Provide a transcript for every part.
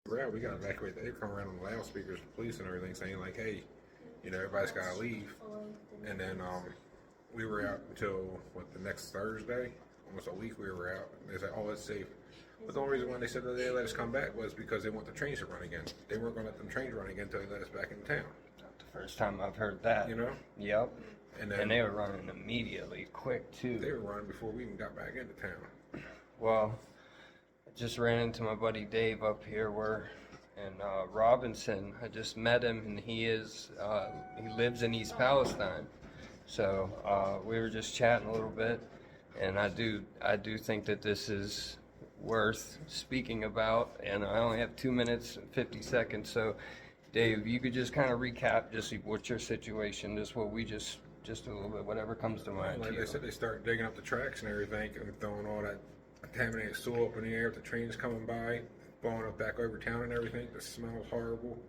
Around, we got evacuated. They come around on the loudspeakers, the police and everything, saying like, "Hey, everybody's got to leave." And then we were out until the next Thursday, almost a week. We were out. They said, "Oh, it's safe." But the only reason why they said that they let us come back was because they want the trains to run again. They weren't going to let them trains run again until they let us back in town. Not the first time I've heard that. Yep. And they were running immediately, quick too. They were running before we even got back into town. Well, I just ran into my buddy Dave up here in Robinson. I just met him, and he lives in East Palenstine. So we were just chatting a little bit, and I do think that this is worth speaking about, and I only have 2 minutes and 50 seconds. So, Dave, you could just kind of recap just what's your situation, just what we just a little bit, whatever comes to mind. Like they said, they start digging up the tracks and everything, and throwing all that contaminated soil up in the air with the trains coming by, blowing up back over town and everything. The smell's horrible.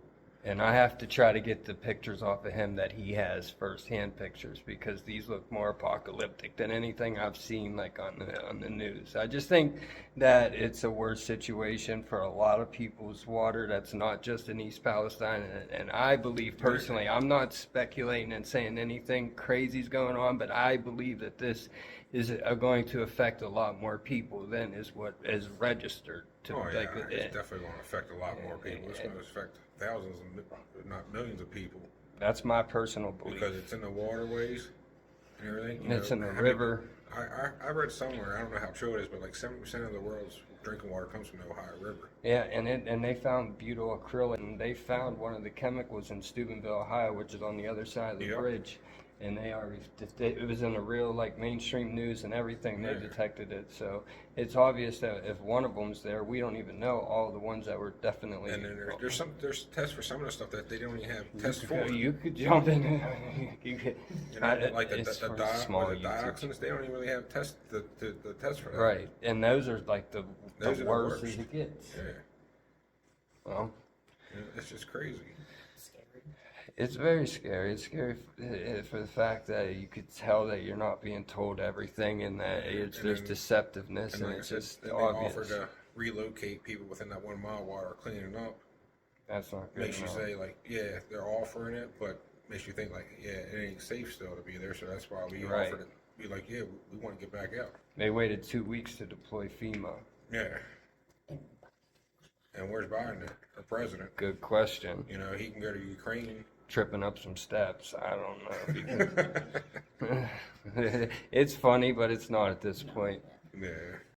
And I have to try to get the pictures off of him that he has, first-hand pictures, because these look more apocalyptic than anything I've seen like on the news. I just think that it's a worse situation for a lot of people's water. That's not just in East Palenstine, and I believe personally, I'm not speculating and saying anything crazy is going on, but I believe that this is going to affect a lot more people than is what is registered. It's definitely going to affect a lot more people. It's going to affect thousands, if not millions of people. That's my personal belief. Because it's in the waterways and everything. It's in the river. I read somewhere, I don't know how true it is, but like 70% of the world's drinking water comes from the Ohio River. Yeah, and they found butyl acrylic, and they found one of the chemicals in Steubenville, Ohio, which is on the other side of the bridge. And it was in the real mainstream news and everything. They detected it, so it's obvious that if one of them's there, we don't even know all the ones that were definitely. And then there's tests for some of the stuff that they don't even have tests for. You could jump in. Like the dioxins, they don't even really have tests the test for that. Right, and those are like the worst as it gets. Yeah. Well, it's just crazy. It's very scary. It's scary for the fact that you could tell that you're not being told everything, and that there's deceptiveness, and it's just obvious. They offer to relocate people within that 1 mile while they're cleaning up. That's not good. Makes you say they're offering it, but makes you think it ain't safe still to be there. So that's why we offered it. Be like, we want to get back out. They waited 2 weeks to deploy FEMA. Yeah. And where's Biden, our president? Good question. He can go to Ukraine. Tripping up some steps. I don't know. Because it's funny, but it's not at this point. Yeah.